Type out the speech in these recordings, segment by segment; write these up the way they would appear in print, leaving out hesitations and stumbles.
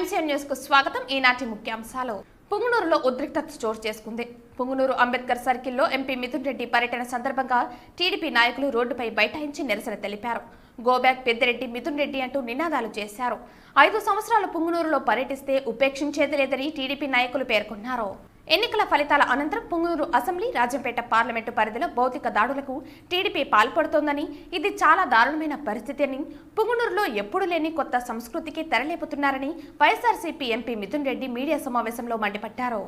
MCN news కు స్వాగతం. ఈనాటి ముఖ్యాంశాలు. పుంగనూరులో ఉద్రిక్తత చోటు చేసుకుంది. పుంగనూరు అంబేద్కర్ సర్కిల్లో ఎంపీ మిథున్ రెడ్డి పర్యటన సందర్భంగా టీడీపీ నాయకులు రోడ్డుపై బైఠాయించి నిరసన తెలిపారు. గోబ్యాక్ పెద్దిరెడ్డి మిథున్ రెడ్డి అంటూ నినాదాలు చేశారు. 5 సంవత్సరాలు పుంగనూరులో పర్యటిస్తే ఉపేక్షించేది లేదని టీడీపీ నాయకులు పేర్కొన్నారు. ఎన్నికల ఫలితాల అనంతరం పుంగనూరు అసెంబ్లీ, రాజంపేట పార్లమెంటు పరిధిలో భౌతిక దాడులకు టీడీపీ పాల్పడుతోందని, ఇది చాలా దారుణమైన పరిస్థితి అని, పుంగనూరులో ఎప్పుడు లేని కొత్త సంస్కృతికి తెరలేపుతున్నారని వైఎస్ఆర్సీపీ ఎంపీ మిథున్ రెడ్డి మీడియా సమావేశంలో మండిపడ్డారు.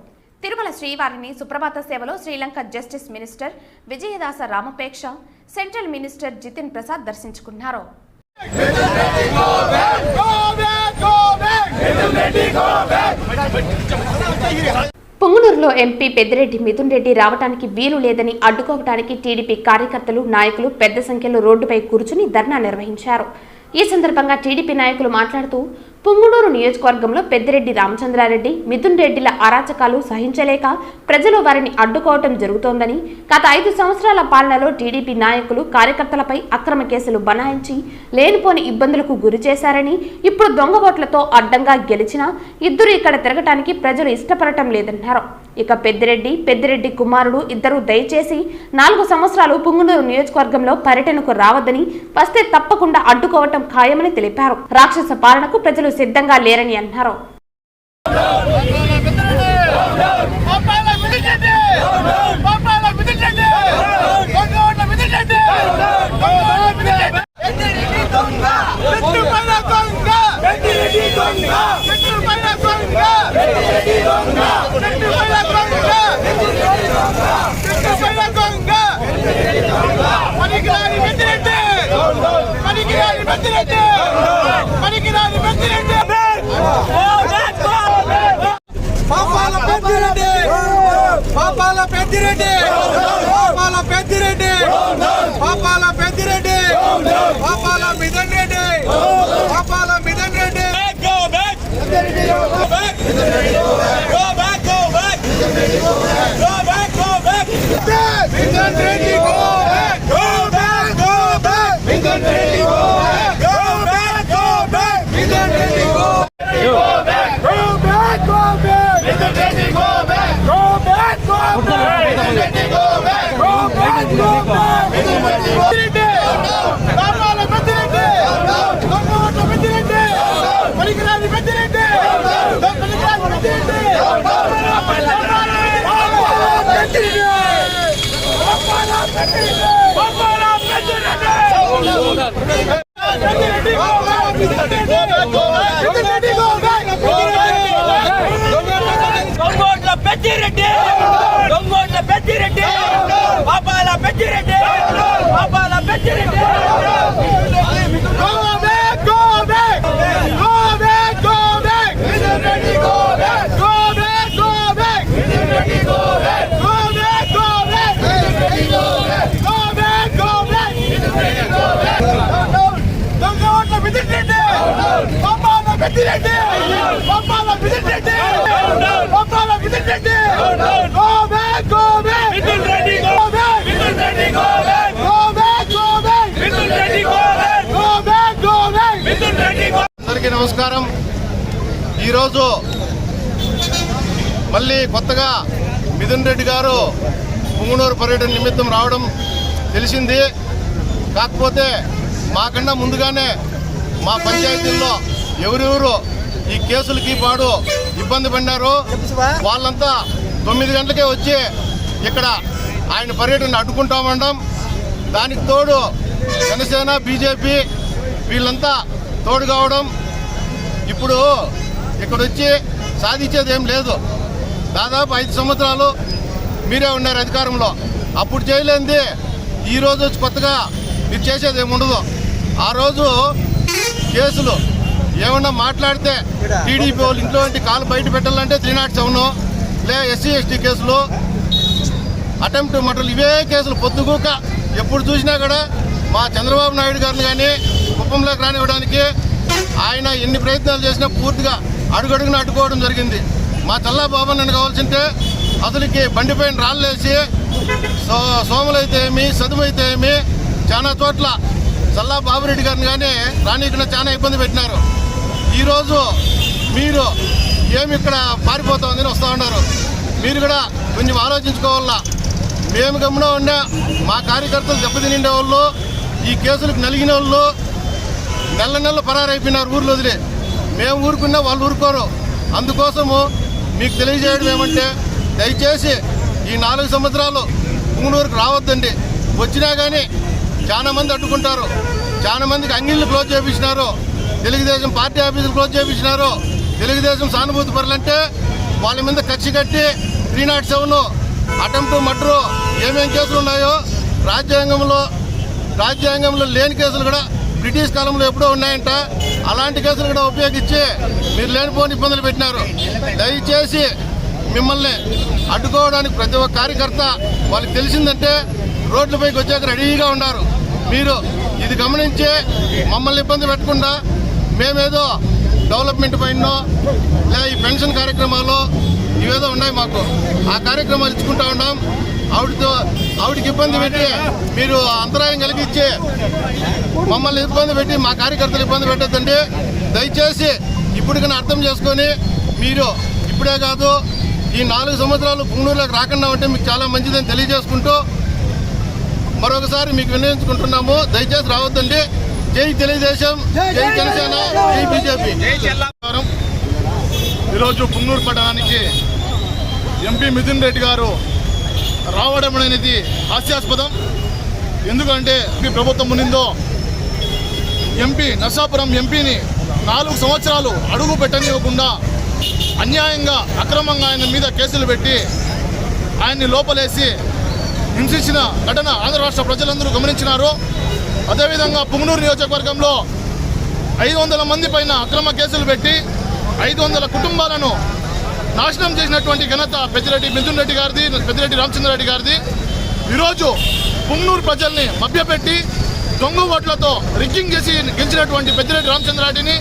తిరుమల శ్రీవారిని సుప్రభాత సేవలో Sri Lanka justice minister Wijeyadasa Rajapakshe, central minister Jitin Prasad దర్శించుకున్నారు. పుంగనూరులో ఎంపీ పెద్దిరెడ్డి మిథున్ రెడ్డి రావడానికి వీలు లేదని అడ్డుకోవడానికి టీడీపీ కార్యకర్తలు, నాయకులు పెద్ద సంఖ్యలో రోడ్డుపై కూర్చుని ధర్నా నిర్వహించారు. ఈ సందర్భంగా టీడీపీ నాయకులు మాట్లాడుతూ, పుంగనూరు నియోజకవర్గంలో పెద్దిరెడ్డి రామచంద్రారెడ్డి, మిథున్ రెడ్డిల అరాచకాలు సహించలేక ప్రజలు వారిని అడ్డుకోవటం జరుగుతోందని, గత 5 సంవత్సరాల పాలనలో టీడీపీ నాయకులు, కార్యకర్తలపై అక్రమ కేసులు బనాయించి లేనిపోని ఇబ్బందులకు గురి చేశారని, ఇప్పుడు దొంగ ఓట్లతో అడ్డంగా గెలిచినా ఇద్దరు ఇక్కడ తిరగటానికి ప్రజలు ఇష్టపడటం లేదన్నారు. ఇక పెద్దిరెడ్డి కుమారుడు ఇద్దరు దయచేసి 4 సంవత్సరాలు పుంగనూరు నియోజకవర్గంలో పర్యటనకు రావద్దని, వస్తే తప్పకుండా అడ్డుకోవటం ఖాయమని తెలిపారు. రాక్షస పాలనకు ప్రజలు సిద్ధంగా లేరని అన్నారు. అందరికీ నమస్కారం. ఈరోజు మళ్ళీ కొత్తగా మిథున్ రెడ్డి గారు పుంగనూరు పర్యటన నిమిత్తం రావడం తెలిసింది. కాకపోతే మాకన్నా ముందుగానే మా పంచాయతీల్లో ఎవరెవరు ఈ కేసులకి పాడు ఇబ్బంది పడినారు వాళ్ళంతా 9 గంటలకే వచ్చి ఇక్కడ ఆయన పర్యటన అడ్డుకుంటామనడం, దానికి తోడు జనసేన, బీజేపీ వీళ్ళంతా తోడు కావడం, ఇప్పుడు ఇక్కడ వచ్చి సాధించేది ఏం లేదు. దాదాపు 5 సంవత్సరాలు మీరే ఉన్నారు అధికారంలో. అప్పుడు చేయలేంది ఈరోజు వచ్చి కొత్తగా మీరు చేసేది ఏముండదు. ఆ రోజు కేసులు ఏమన్నా మాట్లాడితే టీడీపీ వాళ్ళు ఇంట్లో కాలు బయట పెట్టాలంటే 307 లే ఎస్సీ ఎస్టీ కేసులు, అటెంప్ట్ మర్డర్లు, ఇవే కేసులు పొద్దుగూక ఎప్పుడు చూసినా కూడా మా చంద్రబాబు నాయుడు గారిని కానీ కుప్పంలోకి రానివ్వడానికి ఆయన ఎన్ని ప్రయత్నాలు చేసినా పూర్తిగా అడుగడుగున అడ్డుకోవడం జరిగింది. మా చల్లా బాబు నన్ను కావాల్సింటే అసలుకి బండిపైన రాళ్ళేసి సోములైతే ఏమి, చదువైతే ఏమి, చాలా చోట్ల చల్లా బాబురెడ్డి గారిని కానీ రానీకుండా చాలా ఇబ్బంది పెట్టినారు. ఈరోజు మీరు ఏమి ఇక్కడ పారిపోతామని వస్తూ ఉన్నారు. మీరు కూడా కొంచెం ఆలోచించుకోవాలా. మేము గమనం ఉన్నా మా కార్యకర్తలు దెబ్బతినిండే వాళ్ళు, ఈ కేసులకు నలిగిన వాళ్ళు నెల పరారైపోయినారు ఊర్లో వదిలే. మేము ఊరుకున్నా వాళ్ళు ఊరుకోరు. అందుకోసము మీకు తెలియజేయడం ఏమంటే, దయచేసి ఈ 4 సంవత్సరాలు పుంగనూరుకు రావద్దండి. వచ్చినా కానీ చాలా మంది అడ్డుకుంటారు. చాలా మందికి అంగిళ్ళు క్లోజ్ చేయించినారు, తెలుగుదేశం పార్టీ ఆఫీసులు క్లోజ్ చేయించినారు. తెలుగుదేశం సానుభూతి పరులంటే వాళ్ళ మీద కక్షి కట్టి 307 అటెంప్ట్ మర్డరు ఏమేం కేసులు ఉన్నాయో రాజ్యాంగంలో లేని కేసులు కూడా బ్రిటిష్ కాలంలో ఎప్పుడో ఉన్నాయంట. అలాంటి కేసులు కూడా ఉపయోగించి మీరు లేనిపోని ఇబ్బందులు పెట్టినారు. దయచేసి మిమ్మల్ని అడ్డుకోవడానికి ప్రతి ఒక్క కార్యకర్త వాళ్ళకి తెలిసిందంటే రోడ్లపైకి వచ్చాక రెడీగా ఉన్నారు. మీరు ఇది గమనించి మమ్మల్ని ఇబ్బంది పెట్టకుండా మేమేదో డెవలప్మెంట్ పైన లేదా ఈ పెన్షన్ కార్యక్రమాలు ఇవేదో ఉన్నాయి మాకు, ఆ కార్యక్రమాలు ఇచ్చుకుంటా ఉన్నాం. ఆవిడకి ఇబ్బంది పెట్టి మీరు అంతరాయం కలిగించి మమ్మల్ని ఇబ్బంది పెట్టి మా కార్యకర్తలు ఇబ్బంది పెట్టద్దండి. దయచేసి ఇప్పటికైనా అర్థం చేసుకొని మీరు ఇప్పుడే కాదు ఈ 4 సంవత్సరాలు పుంగనూరులోకి రాకుండా ఉంటే మీకు చాలా మంచిదని తెలియజేసుకుంటూ మరొకసారి మీకు వినియోగించుకుంటున్నాము. దయచేసి రావద్దండి. జై తెలుగుదేశం, జై జనసేన, జై బీజేపీ. ఈరోజు పుంగనూరు పట్టణానికి ఎంపీ మిథున్ రెడ్డి గారు రావడం అనేది హాస్యాస్పదం. ఎందుకంటే ఈ ప్రభుత్వం ఉన్నిందో ఎంపీ నర్సాపురం ఎంపీని 4 సంవత్సరాలు అడుగు పెట్టనివ్వకుండా అన్యాయంగా అక్రమంగా ఆయన మీద కేసులు పెట్టి ఆయన్ని లోపలేసి హింసించిన ఘటన ఆంధ్ర రాష్ట్ర ప్రజలందరూ గమనించినారు. అదేవిధంగా పుంగనూరు నియోజకవర్గంలో 500 మంది పైన అక్రమ కేసులు పెట్టి 500 కుటుంబాలను నాశనం చేసినటువంటి ఘనత పెద్దిరెడ్డి మిథున్ రెడ్డి గారిది, పెద్దిరెడ్డి రామచంద్రారెడ్డి గారిది. ఈరోజు పుంగనూరు ప్రజల్ని మభ్యపెట్టి దొంగ ఓట్లతో రిగ్గింగ్ చేసి గెలిచినటువంటి పెద్దిరెడ్డి రామచంద్రారెడ్డిని,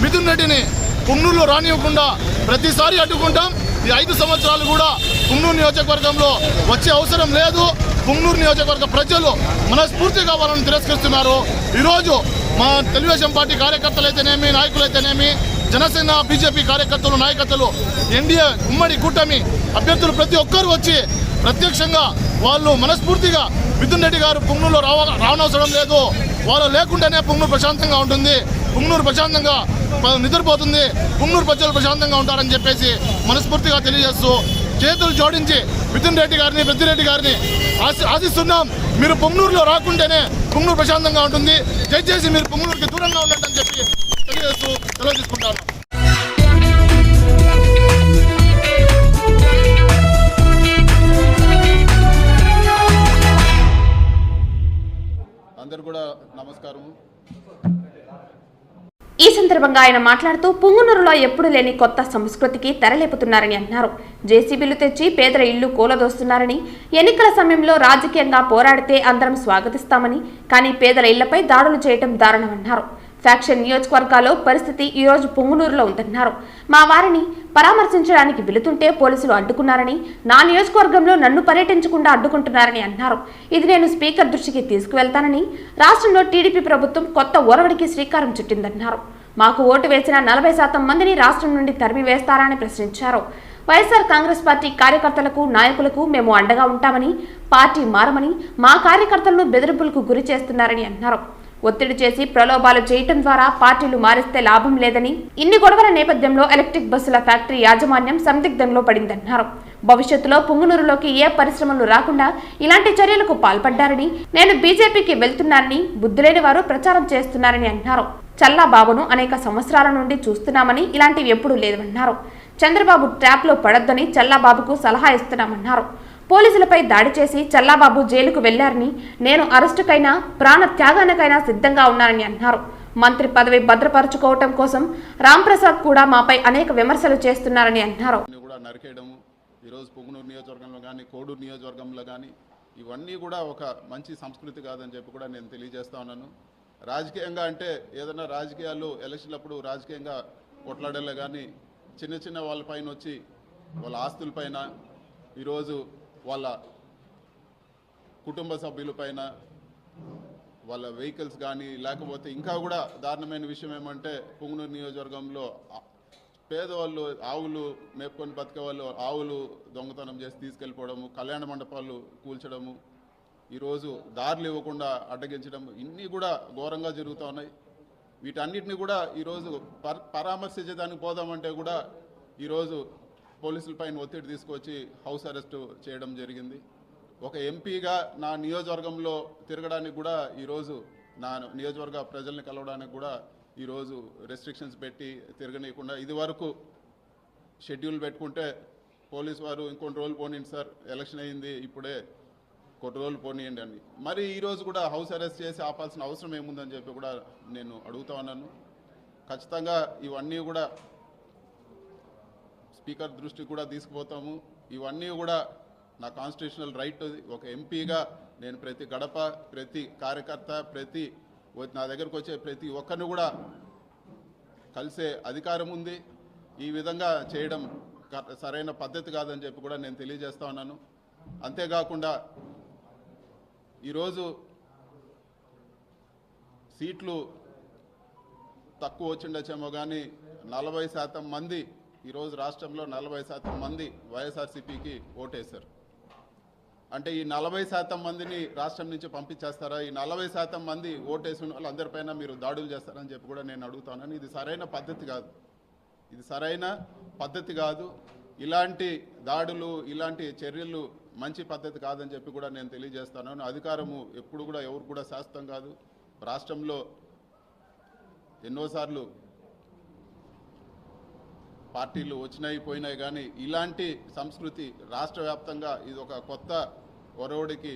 మిథున్ రెడ్డిని పుంగనూరులో రానివ్వకుండా ప్రతిసారి అడ్డుకుంటాం. ఈ 5 సంవత్సరాలు కూడా పుంగనూరు నియోజకవర్గంలో వచ్చే అవసరం లేదు. పుంగనూరు నియోజకవర్గ ప్రజలు మనస్ఫూర్తిగా వాళ్ళని తిరస్కరిస్తున్నారు. ఈరోజు మా తెలుగుదేశం పార్టీ కార్యకర్తలైతేనేమి, నాయకులైతేనేమి, జనసేన బీజేపీ కార్యకర్తలు, నాయకత్వాలు, ఎన్డీఏ ఉమ్మడి కూటమి అభ్యర్థులు ప్రతి ఒక్కరు వచ్చి ప్రత్యక్షంగా వాళ్ళు మనస్ఫూర్తిగా మిథున్ రెడ్డి గారు పుంగనూరులో రావనవసరం లేదు, వాళ్ళు లేకుండానే పుంగనూరు ప్రశాంతంగా ఉంటుంది, పుంగనూరు ప్రశాంతంగా నిద్రపోతుంది, పుంగనూరు ప్రజలు ప్రశాంతంగా ఉంటారని చెప్పేసి మనస్ఫూర్తిగా తెలియజేస్తూ చేతులు జోడించి మిథున్ రెడ్డి గారిని, పెద్దిరెడ్డి గారిని ఆశిస్తున్నాం. మీరు పుంగనూరులో రాకుంటేనే పుంగనూరు ప్రశాంతంగా ఉంటుంది. దయచేసి మీరు పుంగనూరుకి దూరంగా ఉండండి అని చెప్పి తెలియజేస్తూ సెలవు తీసుకుంటాను. అందరు కూడా నమస్కారం. ఈ సందర్భంగా ఆయన మాట్లాడుతూ పుంగనూరులో ఎప్పుడు లేని కొత్త సంస్కృతికి తెరలేపుతున్నారని అన్నారు. జేసీబీలు తెచ్చి పేదల ఇళ్లు కూలదోస్తున్నారని, ఎన్నికల సమయంలో రాజకీయంగా పోరాడితే అందరం స్వాగతిస్తామని, కానీ పేదల ఇళ్లపై దాడులు చేయడం దారుణమన్నారు. ఫ్యాక్షన్ నియోజకవర్గాల్లో పరిస్థితి ఈ రోజు పుంగనూరులో ఉందన్నారు. మా వారిని పరామర్శించడానికి వెళుతుంటే పోలీసులు అడ్డుకున్నారని, నా నియోజకవర్గంలో నన్ను పర్యటించకుండా అడ్డుకుంటున్నారని అన్నారు. ఇది నేను స్పీకర్ దృష్టికి తీసుకువెళ్తానని, రాష్ట్రంలో టీడీపీ ప్రభుత్వం కొత్త ఒరవడికి శ్రీకారం చుట్టిందన్నారు. మాకు ఓటు వేసిన 40% మందిని రాష్ట్రం నుండి తరిమి వేస్తారని ప్రశ్నించారు. వైఎస్ఆర్ కాంగ్రెస్ పార్టీ కార్యకర్తలకు, నాయకులకు మేము అండగా ఉంటామని, పార్టీ మారమని, మా కార్యకర్తలను బెదిరింపులకు గురి చేస్తున్నారని అన్నారు. ఒత్తిడి చేసి ప్రలోభాలు చేయటం ద్వారా పార్టీలు మారిస్తే లాభం లేదని, ఇన్ని గొడవల నేపథ్యంలో ఎలక్ట్రిక్ బస్సుల ఫ్యాక్టరీ యాజమాన్యం సందిగ్ధంలో పడిందన్నారు. భవిష్యత్తులో పుంగనూరులోకి ఏ పరిశ్రమలు రాకుండా ఇలాంటి చర్యలకు పాల్పడ్డారని, నేను బీజేపీకి వెళ్తున్నానని బుద్ధిలేని వారు ప్రచారం చేస్తున్నారని అన్నారు. చల్లాబాబును అనేక సంవత్సరాల నుండి చూస్తున్నామని, ఇలాంటివి ఎప్పుడూ లేదన్నారు. చంద్రబాబు ట్రాప్లో పడొద్దని చల్లాబాబుకు సలహా ఇస్తున్నామన్నారు. పోలీసులపై దాడి చేసి చల్లాబాబు జైలుకు వెళ్లారని, నేను అరెస్టుకైనా ప్రాణ త్యాగానికైనా సిద్ధంగా ఉన్నానని అన్నారు. మంత్రి పదవి భద్రపరుచుకోవటం కోసం రాంప్రసాద్ కూడా మాపై అనేక విమర్శలు చేస్తున్నారని అన్నారు. ఈరోజు పుంగనూరు నియోజకవర్గంలో కానీ, కోడూరు నియోజకవర్గంలో కానీ ఇవన్నీ కూడా ఒక మంచి సంస్కృతి కాదని చెప్పి కూడా నేను తెలియజేస్తా ఉన్నాను. రాజకీయంగా అంటే ఏదైనా రాజకీయాలు ఎలక్షన్లప్పుడు రాజకీయంగా కొట్లాడలే కానీ చిన్న చిన్న వాళ్ళపైన వచ్చి వాళ్ళ ఆస్తులపైన, ఈరోజు వాళ్ళ కుటుంబ సభ్యులపైన, వాళ్ళ వెహికల్స్ కానీ, లేకపోతే ఇంకా కూడా దారుణమైన విషయం ఏమంటే పుంగనూరు నియోజకవర్గంలో పేదవాళ్ళు ఆవులు మేపుకొని బతికే వాళ్ళు ఆవులు దొంగతనం చేసి తీసుకెళ్ళిపోవడము, కళ్యాణ మండపాలు కూల్చడము, ఈరోజు దారులు ఇవ్వకుండా అడ్డగించడం, ఇన్ని కూడా ఘోరంగా జరుగుతూ ఉన్నాయి. వీటన్నిటిని కూడా ఈరోజు పరామర్శించడానికి పోదామంటే కూడా ఈరోజు పోలీసులపైన ఒత్తిడి తీసుకొచ్చి హౌస్ అరెస్టు చేయడం జరిగింది. ఒక ఎంపీగా నా నియోజకవర్గంలో తిరగడానికి కూడా ఈరోజు నా నియోజకవర్గ ప్రజల్ని కలవడానికి కూడా ఈరోజు రెస్ట్రిక్షన్స్ పెట్టి తిరగనీయకుండా, ఇది వరకు షెడ్యూల్ పెట్టుకుంటే పోలీసు వారు ఇంకొన్ని రోజులు పోనీయండి సార్, ఎలక్షన్ అయింది ఇప్పుడే కొన్ని రోజులు పోనీయండి అని, మరి ఈరోజు కూడా హౌస్ అరెస్ట్ చేసి ఆపాల్సిన అవసరం ఏముందని చెప్పి కూడా నేను అడుగుతా ఉన్నాను. ఖచ్చితంగా ఇవన్నీ కూడా స్పీకర్ దృష్టికి కూడా తీసుకుపోతాము. ఇవన్నీ కూడా నా కాన్స్టిట్యూషనల్ రైట్. ఒక ఎంపీగా నేను ప్రతి గడప, ప్రతి కార్యకర్త, ప్రతి నా దగ్గరకు వచ్చే ప్రతి ఒక్కరిని కూడా కలిసే అధికారం ఉంది. ఈ విధంగా చేయడం సరైన పద్ధతి కాదని చెప్పి కూడా నేను తెలియజేస్తా ఉన్నాను. అంతేకాకుండా ఈరోజు సీట్లు తక్కువ వచ్చిండొచ్చేమో కానీ 40% మంది ఈరోజు రాష్ట్రంలో 40% మంది వైఎస్ఆర్సీపీకి ఓటేశారు. అంటే ఈ 40% మందిని రాష్ట్రం నుంచి పంపించేస్తారా? ఈ 40% మంది ఓటేసిన వాళ్ళందరిపైన మీరు దాడులు చేస్తారని చెప్పి కూడా నేను అడుగుతాను. ఇది సరైన పద్ధతి కాదు, ఇది సరైన పద్ధతి కాదు. ఇలాంటి దాడులు, ఇలాంటి చర్యలు మంచి పద్ధతి కాదని చెప్పి కూడా నేను తెలియజేస్తాను. అధికారము ఎప్పుడు కూడా ఎవరు కూడా శాశ్వతం కాదు. రాష్ట్రంలో ఎన్నోసార్లు పార్టీలు వచ్చినాయి పోయినాయి, కానీ ఇలాంటి సంస్కృతి రాష్ట్ర వ్యాప్తంగా ఇది ఒక కొత్త ఒరవడికి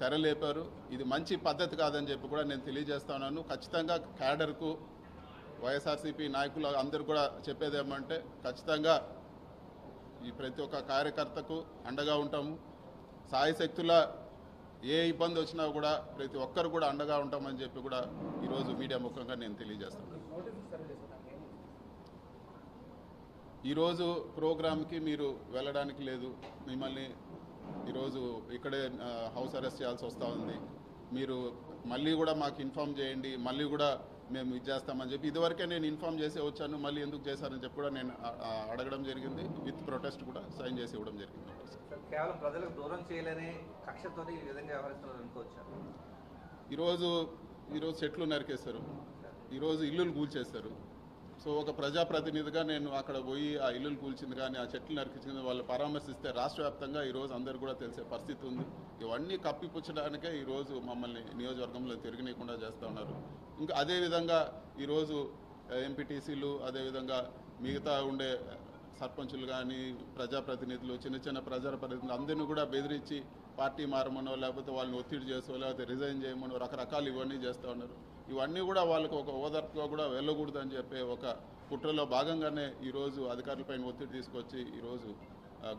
తెరలేపారు. ఇది మంచి పద్ధతి కాదని చెప్పి కూడా నేను తెలియజేస్తున్నాను. ఖచ్చితంగా క్యాడర్కు, వైఎస్ఆర్సీపీ నాయకులు అందరూ కూడా చెప్పేది ఏమంటే ఖచ్చితంగా ఈ ప్రతి ఒక్క కార్యకర్తకు అండగా ఉంటాము. సాయశక్తుల ఏ ఇబ్బంది వచ్చినా కూడా ప్రతి ఒక్కరు కూడా అండగా ఉంటామని చెప్పి కూడా ఈరోజు మీడియా ముఖంగా నేను తెలియజేస్తున్నాను. ఈరోజు ప్రోగ్రామ్కి మీరు వెళ్ళడానికి లేదు, మిమ్మల్ని ఈరోజు ఇక్కడే హౌస్ అరెస్ట్ చేయాల్సి వస్తూ ఉంది. మీరు మళ్ళీ కూడా మాకు ఇన్ఫామ్ చేయండి, మళ్ళీ కూడా మేము ఇది చేస్తామని చెప్పి ఇదివరకే నేను ఇన్ఫామ్ చేసే వచ్చాను. మళ్ళీ ఎందుకు చేశారని చెప్పి కూడా నేను అడగడం జరిగింది. విత్ ప్రొటెస్ట్ కూడా సైన్ చేసి ఇవ్వడం జరిగింది. కేవలం ప్రజలకు దూరం చేయలేని కక్షతో ఈ విధంగా వ్యవహరిస్తున్నారు అనుకోవచ్చా? ఈరోజు చెట్లు నరికేశారు, ఈరోజు ఇల్లులు కూల్చేశారు. సో ఒక ప్రజాప్రతినిధిగా నేను అక్కడ పోయి ఆ ఇల్లులు కూల్చింది కానీ ఆ చెట్లు నరికించింది వాళ్ళు పరామర్శిస్తే రాష్ట్ర వ్యాప్తంగా ఈరోజు అందరూ కూడా తెలిసే పరిస్థితి ఉంది. ఇవన్నీ కప్పిపుచ్చడానికే ఈరోజు మమ్మల్ని నియోజకవర్గంలో తిరగనీయకుండా చేస్తూ ఉన్నారు. ఇంకా అదేవిధంగా ఈరోజు ఎంపీటీసీలు, అదేవిధంగా మిగతా ఉండే సర్పంచులు కానీ ప్రజాప్రతినిధులు, చిన్న ప్రజాప్రతినిధులు అందరినీ కూడా బెదిరించి పార్టీ మారమనో, లేకపోతే వాళ్ళని ఒత్తిడి చేసో, లేకపోతే రిజైన్ చేయమనో రకరకాలు ఇవన్నీ చేస్తూ ఉన్నారు. ఇవన్నీ కూడా వాళ్ళకు ఒక ఓదార్పుగా కూడా వెళ్ళకూడదని చెప్పే ఒక కుట్రలో భాగంగానే ఈరోజు అధికారులపైన ఒత్తిడి తీసుకొచ్చి ఈరోజు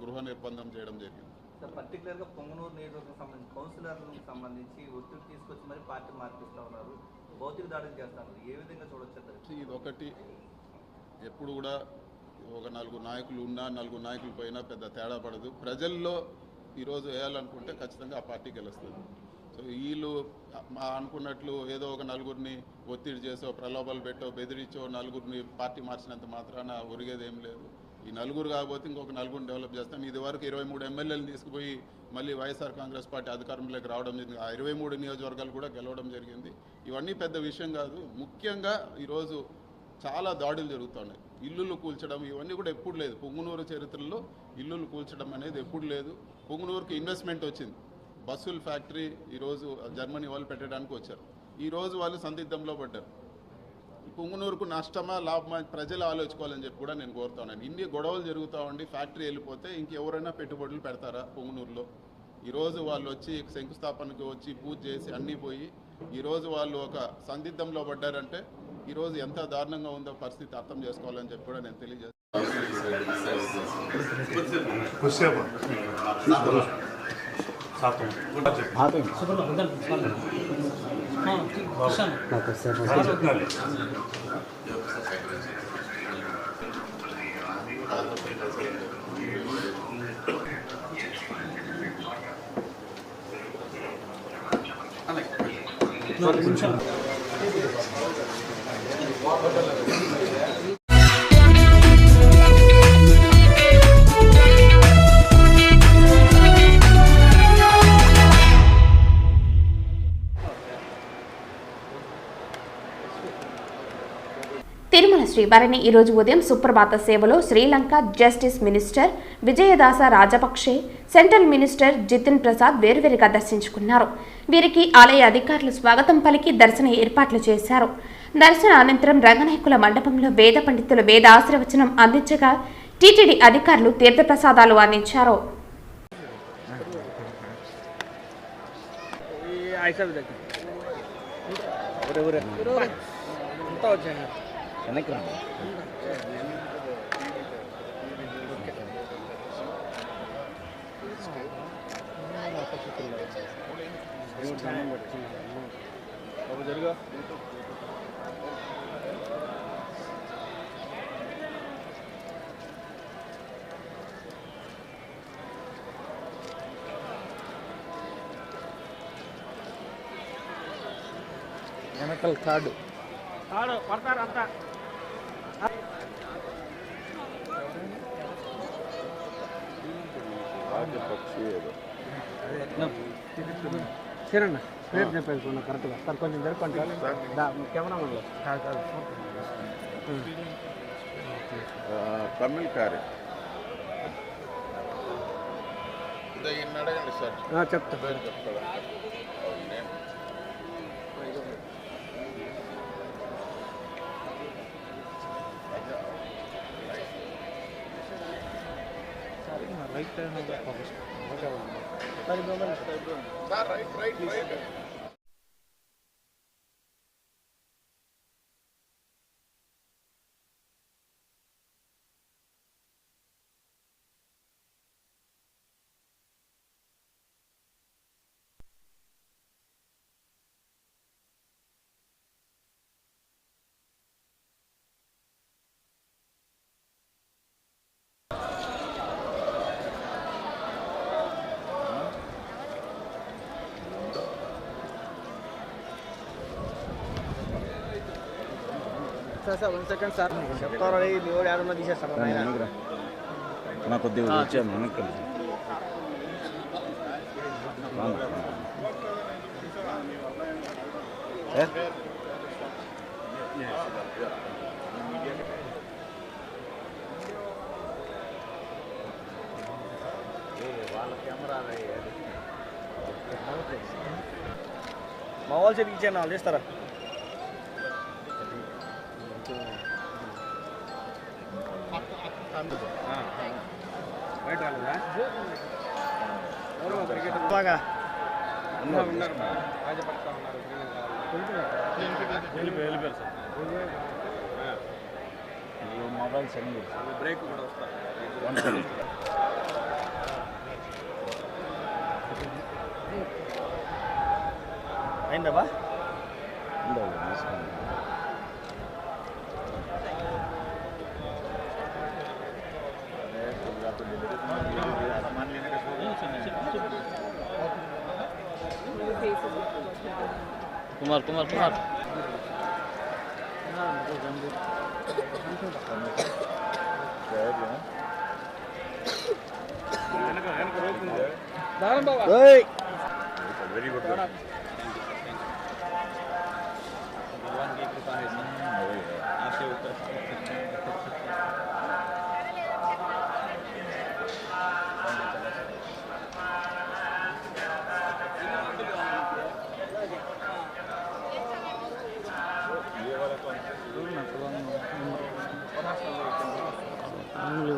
గృహ నిర్బంధం చేయడం జరిగింది. సార్, పర్టికులర్గా పొంగనూరు నియోజకవర్గం సంబంధించి కౌన్సిలర్లకు సంబంధించి ఒత్తిడి తీసుకొచ్చి మరి పార్టీ మార్పిస్తూ ఉన్నారు, భౌతిక దాడులు చేస్తున్నారు. ఏ విధంగా చూడొచ్చు? ఇది ఒకటి. ఎప్పుడు కూడా ఒక 4 నాయకులు ఉన్నా 4 నాయకులు పోయినా పెద్ద తేడా పడదు. ప్రజల్లో ఈరోజు వేయాలనుకుంటే ఖచ్చితంగా ఆ పార్టీ గెలుస్తుంది. సో వీళ్ళు అనుకున్నట్లు ఏదో ఒక 4గురిని ఒత్తిడి చేసో, ప్రలోభాలు పెట్టో, బెదిరించో 4గురిని పార్టీ మార్చినంత మాత్రాన ఒరిగేది ఏం లేదు. ఈ 4 కాకపోతే ఇంకొక 4గురిని డెవలప్ చేస్తాం. ఇది వరకు 23 ఎమ్మెల్యేలు తీసుకుపోయి మళ్ళీ వైఎస్ఆర్ కాంగ్రెస్ పార్టీ అధికారంలోకి రావడం జరిగింది. ఆ 23 నియోజకవర్గాలు కూడా గెలవడం జరిగింది. ఇవన్నీ పెద్ద విషయం కాదు. ముఖ్యంగా ఈరోజు చాలా దాడులు జరుగుతున్నాయి. ఇల్లులు కూల్చడం ఇవన్నీ కూడా ఎప్పుడు లేదు. పొంగునూరు చరిత్రలో ఇల్లులు కూల్చడం అనేది ఎప్పుడు లేదు. పొంగునూరుకి ఇన్వెస్ట్మెంట్ వచ్చింది. బస్సుల ఫ్యాక్టరీ ఈరోజు జర్మనీ వాళ్ళు పెట్టడానికి వచ్చారు. ఈరోజు వాళ్ళు సందిగ్ధంలో పడ్డారు. పొంగునూరుకు నష్టమా లాభమా ప్రజలు ఆలోచించుకోవాలని చెప్పి కూడా నేను కోరుతున్నాను. ఇన్ని గొడవలు జరుగుతూ ఉండి ఫ్యాక్టరీ వెళ్ళిపోతే ఇంకెవరైనా పెట్టుబడులు పెడతారా పొంగునూరులో? ఈరోజు వాళ్ళు వచ్చి శంకుస్థాపనకు వచ్చి పూజ చేసి అన్నీ పోయి ఈరోజు వాళ్ళు ఒక సందిగ్ధంలో పడ్డారంటే ఈరోజు ఎంత దారుణంగా ఉందో పరిస్థితి అర్థం చేసుకోవాలని చెప్పి కూడా నేను తెలియజేస్తాను. వారిని ఈరోజు ఉదయం సుప్రభాత సేవలో Sri Lanka justice minister Wijeyadasa Rajapakshe, central minister Jitin Prasad వేరువేరుగా దర్శించుకున్నారు. వీరికి ఆలయ అధికారులు స్వాగతం పలికి దర్శన ఏర్పాట్లు చేశారు. దర్శన అనంతరం రంగనాయకుల మండపంలో వేద పండితులు వేద ఆశీర్వచనం అందించగా టీటీడీ అధికారులు తీర్థప్రసాదాలు అందించారు. వెనకల్ తాడు పడతారు అంతా. సరేనా పేరు చెప్పేసుకున్నా కరెక్ట్గా సార్, కొంచెం జరుపుకుంటారు కెమెరామెన్లో తమిళ్ కారే అడగండి సార్, చెప్తా. చెప్తారా? రైట్. సార్ 1 సెకండ్ సార్ చెప్తారా? దేవుడు ఏడన్నా తీసేస్తాను నాకు కొద్దిగా వచ్చాను వెనక్కి. మా వాళ్ళు చెప్పి ఇచ్చాను వాళ్ళు చేస్తారా? బాగా ఉన్నారు రాజపక్ష ఉన్నారు సార్. మొబైల్ సెండ్ బ్రేక్ కూడా వస్తారు. అయిందా? Kumar Kumar Kumar very good.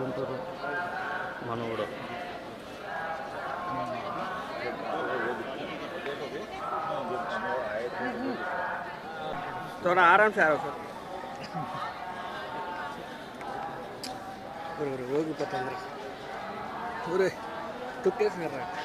ఉంటారు మనోడు थोड़ा आराम से आओ सर. रोगी पता नहीं. पूरे टुकड़े से कर रहा है.